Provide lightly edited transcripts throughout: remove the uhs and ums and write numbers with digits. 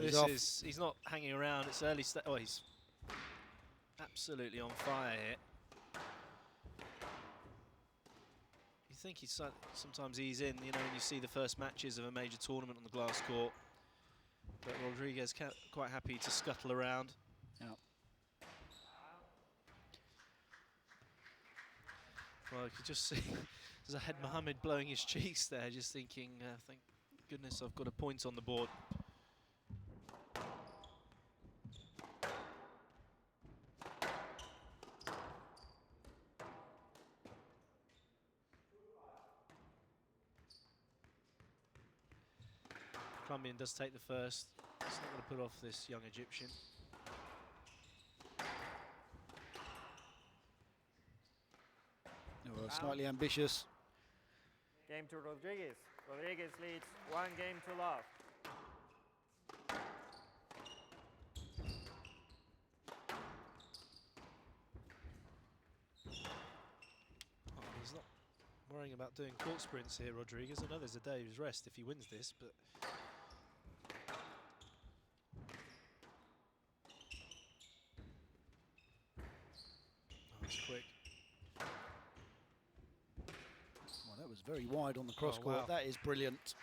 He's not hanging around. It's early. Oh, he's absolutely on fire here. You think he's sometimes ease in, you know, when you see the first matches of a major tournament on the glass court. But Rodriguez quite happy to scuttle around. Yeah. Well, you could just see Zahed Mohamed blowing his cheeks there, just thinking, thank goodness I've got a point on the board. Colombian does take the first. He's not going to put off this young Egyptian. Oh, slightly ambitious. Game to Rodriguez. Rodriguez leads 1 game to love. Oh, he's not worrying about doing court sprints here, Rodriguez. I know there's a day's rest if he wins this, but quick. Well, that was very wide on the cross court. Wow. That is brilliant.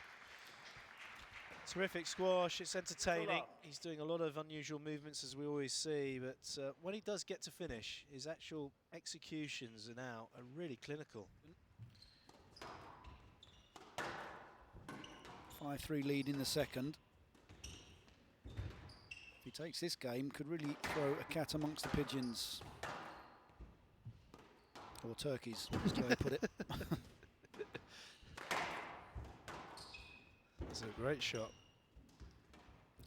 Terrific squash. It's entertaining. He's doing a lot of unusual movements, as we always see, but when he does get to finish, his actual executions are now really clinical. 5-3 lead in the second. If he takes this game, could really throw a cat amongst the pigeons. Or turkeys, as Joe put it. That's a great shot.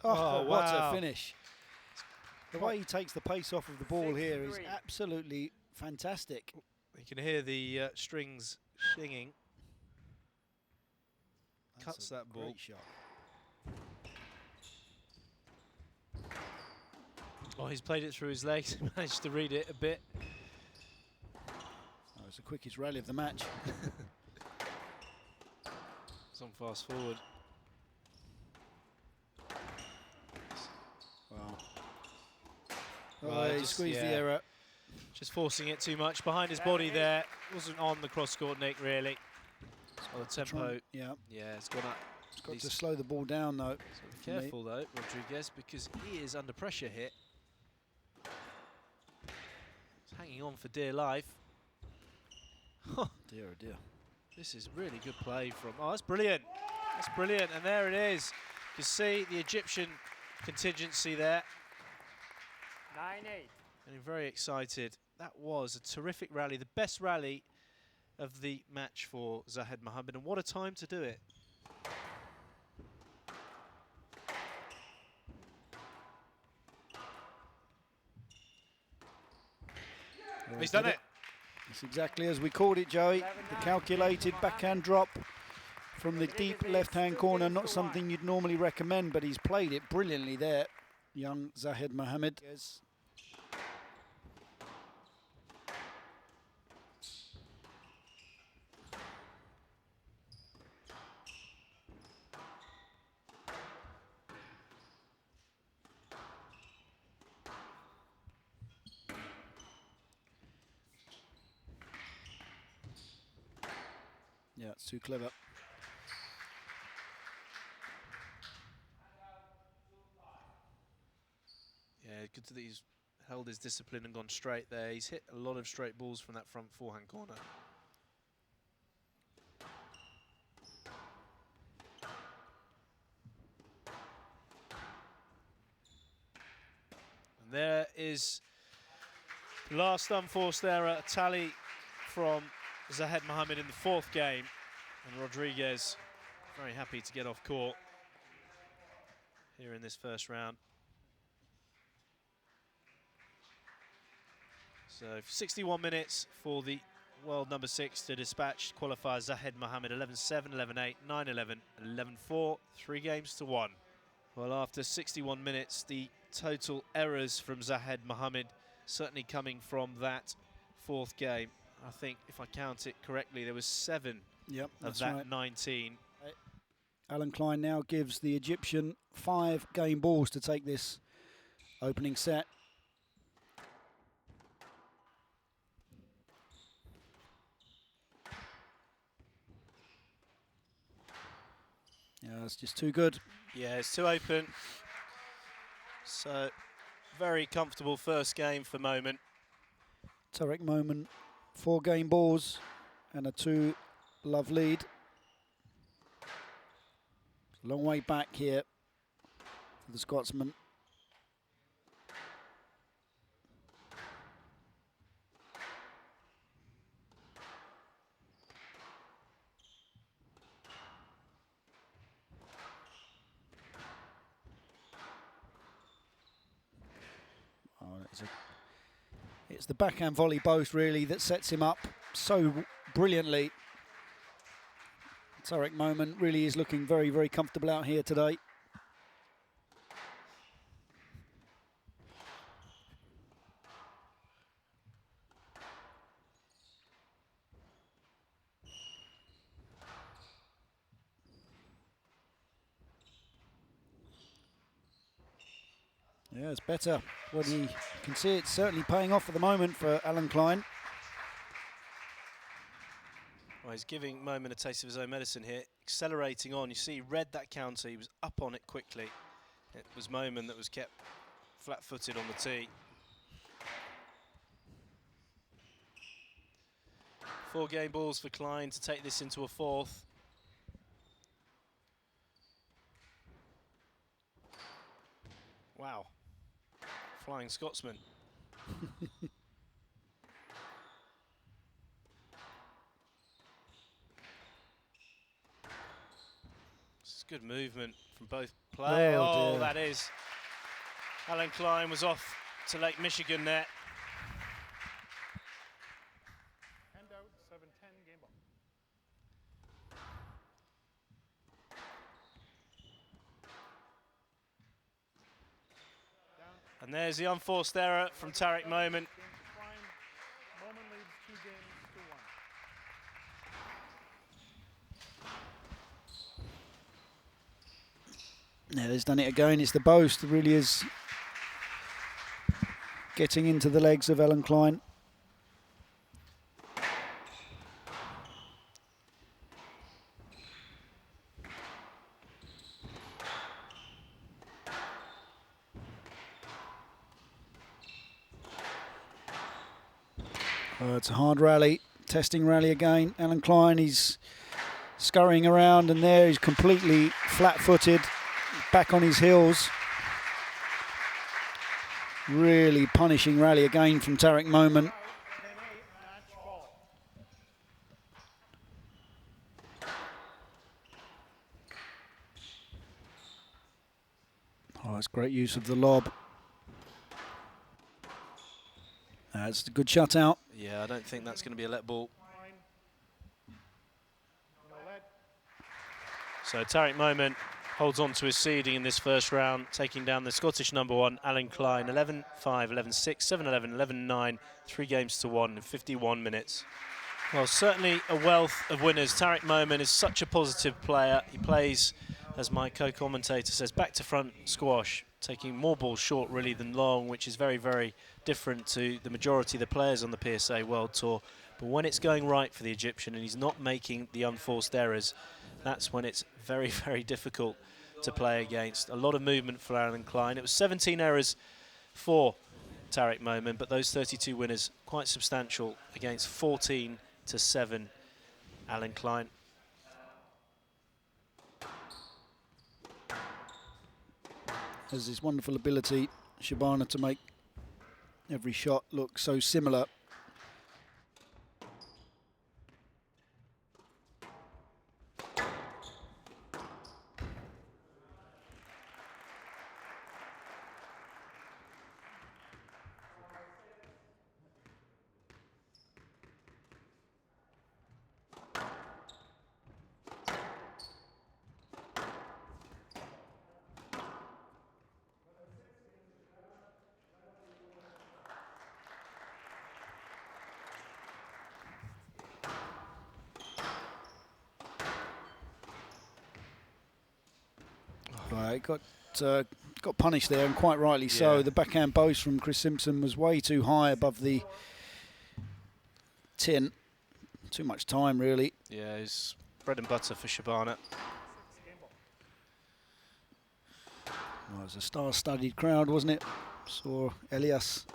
Oh, what wow. a finish. The way he takes the pace off of the ball here is absolutely fantastic. You can hear the strings singing. Cuts that ball. Great shot. Oh, he's played it through his legs. Managed to read it a bit. Oh, it's the quickest rally of the match. It's on fast forward. Wow. Right, Oh, he squeezed the error. Just forcing it too much behind his body there. Wasn't on the cross court, Nick, really. Oh, the tempo. Yeah. Yeah, it's gone up. It's got to slow the ball down, though. So be careful, though, Rodriguez, because he is under pressure here. He's hanging on for dear life. Dear, oh dear. This is really good play from... Oh, that's brilliant. That's brilliant. And there it is. You see the Egyptian contingency there. 9-8. Getting very excited. That was a terrific rally. The best rally of the match for Zahed Mohamed. And what a time to do it. Well, He's done it. It's exactly as we called it, Joey. The calculated backhand drop from the deep left-hand corner. Not something you'd normally recommend, but he's played it brilliantly there, young Zahed Mohamed. Yes. Yeah, it's too clever. Yeah, good that he's held his discipline and gone straight there. He's hit a lot of straight balls from that front forehand corner. And there is the last unforced error, a tally from Zahed Mohamed in the fourth game. And Rodriguez very happy to get off court here in this first round. So 61 minutes for the world number 6 to dispatch qualifier Zahed Mohamed. 11-7, 11-8, 9-11, 11-4, 3 games to 1. Well, after 61 minutes, the total errors from Zahed Mohamed certainly coming from that fourth game. I think, if I count it correctly, there was 7 of that right. 19. Alan Klein now gives the Egyptian 5 game balls to take this opening set. Yeah, it's just too good. Yeah, it's too open. So, very comfortable first game for Momen. Tarek Momen, 4 game balls and a 2-love lead. Long way back here for the Scotsman. Oh, it's the backhand volley both really that sets him up so brilliantly. Tarek Momen really is looking very, very comfortable out here today. Yeah, it's better. When you can see it's certainly paying off at the moment for Alan Klein. Well, he's giving Momen a taste of his own medicine here. Accelerating on. You see, he read that counter. He was up on it quickly. It was Momen that was kept flat-footed on the tee. 4 game balls for Klein to take this into a 4th. Wow. Flying Scotsman. It's good movement from both players. Oh, that is. Alan Klein was off to Lake Michigan there. Hand out 7-10 game ball. And there's the unforced error from Tarek Momen. Momen leads 2 games to 1. Yeah, he's done it again. It's the boast that really is getting into the legs of Alan Klein. It's a hard rally, testing rally again. Alan Klein, he's scurrying around and there he's completely flat-footed, back on his heels. Really punishing rally again from Tarek Momen. Oh, it's great use of the lob. That's a good shutout. Yeah, I don't think that's going to be a let ball. So Tarek Momen holds on to his seeding in this first round, taking down the Scottish #1, Alan Klein, 11-5, 11-6, 7-11, 11-9, 3 games to 1 in 51 minutes. Well, certainly a wealth of winners. Tarek Momen is such a positive player. He plays, as my co-commentator says, back to front squash, taking more balls short really than long, which is very, very different to the majority of the players on the PSA World Tour. But when it's going right for the Egyptian and he's not making the unforced errors, that's when it's very, very difficult to play against. A lot of movement for Alan Klein. It was 17 errors for Tarek Momen, but those 32 winners quite substantial against 14-7 Alan Klein. Has this wonderful ability, Shabana, to make every shot look so similar. Right, got punished there, and quite rightly so. Yeah. The backhand boast from Chris Simpson was way too high above the tin. Too much time, really. Yeah, it's bread and butter for Shabana. Well, it was a star-studded crowd, wasn't it? Saw Elias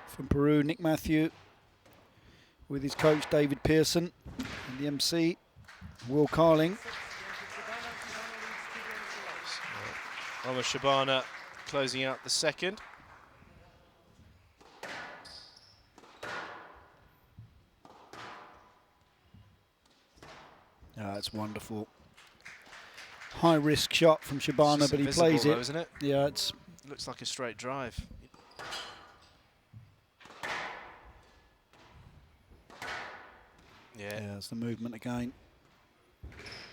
from Peru, Nick Matthew, with his coach David Pearson, and the MC, Will Carling. Momen Shabana closing out the second. It's wonderful. High risk shot from Shabana, but he plays it. Though, isn't it? Yeah, it looks like a straight drive. Yeah, it's the movement again.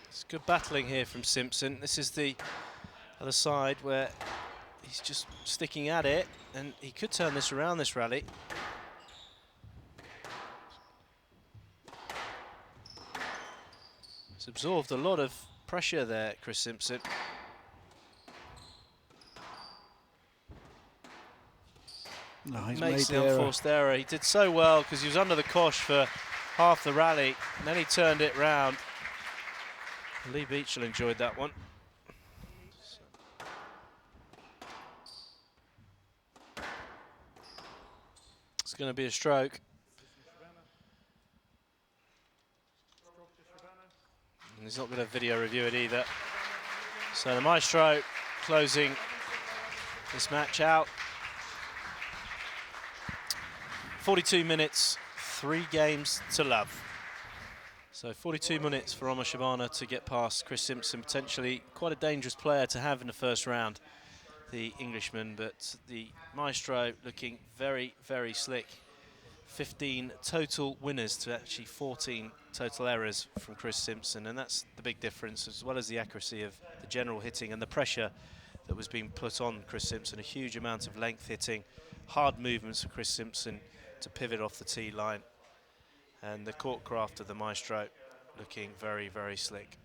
It's good battling here from Simpson. This is the other side where he's just sticking at it, and he could turn this around this rally. He's absorbed a lot of pressure there, Chris Simpson. No, he's Makes made the unforced error. He did so well because he was under the cosh for half the rally, and then he turned it round. Lee Beachell enjoyed that one. It's going to be a stroke. And he's not going to video review it either. So the maestro closing this match out. 42 minutes, 3 games to love. So 42 minutes for Momen Shabana to get past Chris Simpson, potentially quite a dangerous player to have in the first round, the Englishman, but the maestro looking very, very slick. 15 total winners to actually 14 total errors from Chris Simpson, and that's the big difference, as well as the accuracy of the general hitting and the pressure that was being put on Chris Simpson. A huge amount of length hitting, hard movements for Chris Simpson to pivot off the tee line, and the court craft of the maestro looking very, very slick.